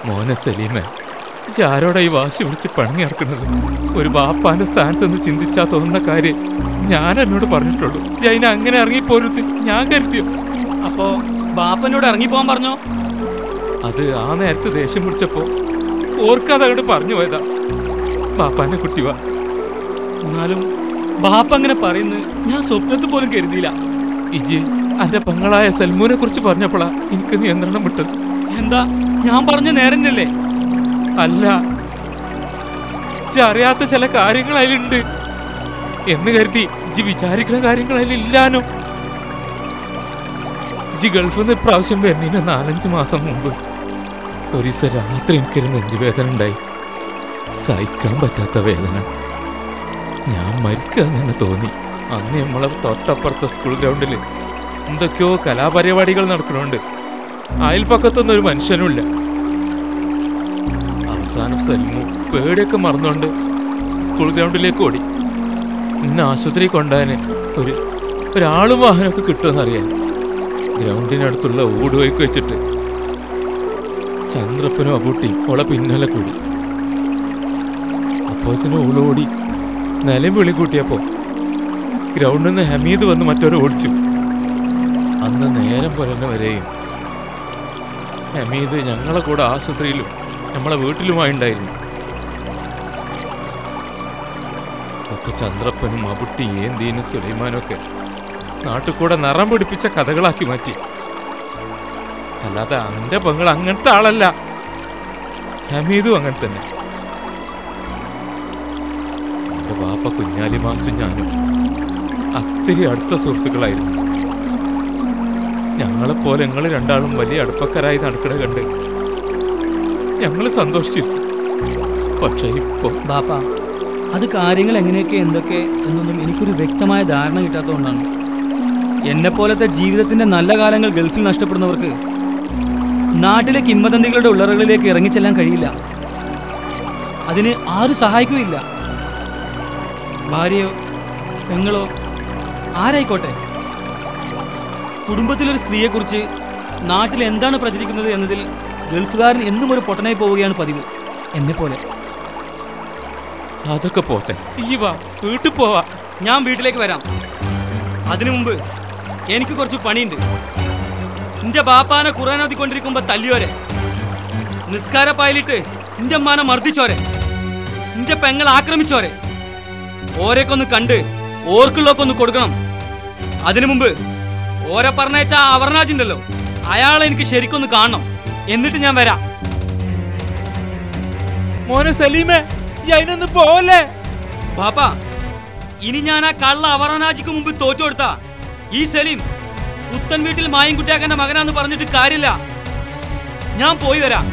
മോനെ സലീമേ, ആരോടാ ഈ വാശി പിടിച്ച് പണങ്ങി നടക്കുന്നത്? ഒരു ബാപ്പാന്റെ സ്ഥാനത്ത് നിന്ന് ചിന്തിച്ചാ തോന്നുന്ന കാര്യം ഞാൻ എന്നോട് പറഞ്ഞിട്ടുള്ളൂ. അതിനെ അങ്ങനെ ഇറങ്ങിപ്പോരുത് ഞാൻ കരുതിയോ? അപ്പോ ബാപ്പനോട് ഇറങ്ങിപ്പോവാൻ പറഞ്ഞോ? അത് ആ നേരത്തെ ദേഷ്യം പിടിച്ചപ്പോ ഓർക്കാതെ അങ്ങോട്ട് പറഞ്ഞു പോയതാ. ബാപ്പാന്റെ കുട്ടി വാ. എന്നാലും ബാപ്പ അങ്ങനെ പറയുന്നത് ഞാൻ സ്വപ്നത്തിൽ പോലും കരുതിയില്ല. ഇജി അന്റെ പെങ്ങളായ സൽമൂനെ കുറിച്ച് പറഞ്ഞപ്പോഴാ എനിക്ക് നിയന്ത്രണം വിട്ടത്. എന്താ ഞാൻ പറഞ്ഞ നേരന്നല്ലേ? അല്ല, അറിയാത്ത ചില കാര്യങ്ങൾ അതിലുണ്ട് എന്ന് കരുതി ഇജി വിചാരിക്കുന്ന കാര്യങ്ങൾ അതിലില്ലാനോ. ഇജി ഗൾഫിൽ നിന്ന് ഇപ്രാവശ്യം വരുന്നതിന് 4-5 മാസം മുമ്പ് ഒരു ദിവസം രാത്രി എനിക്കൊരു നെഞ്ചുവേദന ഉണ്ടായി. സഹിക്കാൻ പറ്റാത്ത വേദന. ഞാൻ മരിക്കാന്ന് തന്നെ തോന്നി. അന്ന് നമ്മളെ തൊട്ടപ്പുറത്തെ സ്കൂൾ ഗ്രൗണ്ടിൽ എന്തൊക്കെയോ കലാപരിപാടികൾ നടക്കണുണ്ട്. അയൽപ്പക്കത്തൊന്നും ഒരു മനുഷ്യനുമില്ല. അവസാനം സൽമു പേടിയൊക്കെ മറന്നുകൊണ്ട് സ്കൂൾ ഗ്രൗണ്ടിലേക്ക് ഓടി. ഇന്ന് ആശുപത്രി കൊണ്ടുപോകാൻ ഒരാളും വാഹനമൊക്കെ കിട്ടുമെന്നറിയാൻ ഗ്രൗണ്ടിനടുത്തുള്ള ഊടുവയ്ക്ക് വെച്ചിട്ട് ചന്ദ്രപ്പനും അബൂട്ടിയും ഓളെ പിന്നാലെ കൂടി. അപ്പോഴത്തേനും ഓളോടി നിലം വിളി കൂട്ടിയപ്പോ ഗ്രൗണ്ടിൽ നിന്ന് ഹമീദ് വന്ന് മറ്റൊരു ഓടിച്ചു. അന്ന് നേരം പുലർന്ന വരെയും ഹമീദ് ഞങ്ങളെ കൂടെ ആശുപത്രിയിലും നമ്മളെ വീട്ടിലുമായി ഉണ്ടായിരുന്നു. ഇതൊക്കെ ചന്ദ്രപ്പനും അബുട്ടി ഏന്തീനും സുലൈമാനും ഒക്കെ നാട്ടിൽ കൂടെ നിറം പിടിപ്പിച്ച കഥകളാക്കി മാറ്റി. അല്ലാതെ അവന്റെ പെങ്ങൾ അങ്ങനത്തെ ആളല്ല. ഹമീദും അങ്ങനെ തന്നെ. എന്റെ ബാപ്പ കുഞ്ഞാലി മാസ്റ്റർ ഞാനും അത്തിരി അടുത്ത സുഹൃത്തുക്കളായിരുന്നു. ഞങ്ങളെപ്പോലെ ഞങ്ങൾ രണ്ടാളും വലിയ അടുപ്പക്കാരായി നടക്കണ കണ്ട് ഞങ്ങൾ സന്തോഷിച്ചിരുന്നു. പക്ഷെ ഇപ്പൊ ബാപ്പ അത് കാര്യങ്ങൾ എങ്ങനെയൊക്കെ എന്തൊക്കെ എന്നൊന്നും എനിക്കൊരു വ്യക്തമായ ധാരണ കിട്ടാത്തതുകൊണ്ടാണ്. എന്നെപ്പോലത്തെ ജീവിതത്തിന്റെ നല്ല കാലങ്ങൾ ഗൾഫിൽ നഷ്ടപ്പെടുന്നവർക്ക് നാട്ടിലെ കിംവദന്തികളുടെ ഉള്ളറകളിലേക്ക് ഇറങ്ങിച്ചെല്ലാൻ കഴിയില്ല. അതിന് ആരും സഹായിക്കുകയില്ല. ഭാര്യയോ പെങ്ങളോ ആരായിക്കോട്ടെ, കുടുംബത്തിലൊരു സ്ത്രീയെക്കുറിച്ച് നാട്ടിൽ എന്താണ് പ്രചരിക്കുന്നത് എന്നതിൽ ഗൾഫുകാരൻ എന്നും ഒരു പൊട്ടനായി പോവുകയാണ് പതിവ്. എന്നെപ്പോലെ. അതൊക്കെ പോട്ടെ, ഈ വാ വീട്ടിൽ പോവാ. ഞാൻ വീട്ടിലേക്ക് വരാം. അതിനു മുമ്പ് എനിക്ക് കുറച്ച് പണിയുണ്ട്. നിന്റെ ബാപ്പാനെ ഖുർആൻ ഓതിക്കൊണ്ടിരിക്കുമ്പോ തല്ലിയോരെ, നിസ്കാര പായലിട്ട് നിന്റെ അമ്മാനെ മർദ്ദിച്ചോരെ, നിന്റെ പെങ്ങൾ ആക്രമിച്ചോരെ, ഓരെക്കൊന്ന് കണ്ട് ഓർക്കുള്ളൊക്കൊന്ന് കൊടുക്കണം. അതിനു മുമ്പ് ഓരെ പറഞ്ഞയച്ച ആ അവർനാജുണ്ടല്ലോ, അയാളെ എനിക്ക് ശരിക്കൊന്ന് കാണണം. എന്നിട്ട് ഞാൻ വരാം. മോനെ സലീമേ, അതിനൊന്ന് പോവല്ലേ ബാപ്പ. ഇനി ഞാൻ ആ കള്ള അവർനാജിക്ക് മുമ്പ് തോറ്റു കൊടുത്താ ഈ സലീം പുത്തൻ വീട്ടിൽ മായൻകുട്ടിയാക്കന്റെ മകനാന്ന് പറഞ്ഞിട്ട് കാര്യമില്ല. ഞാൻ പോയി വരാം.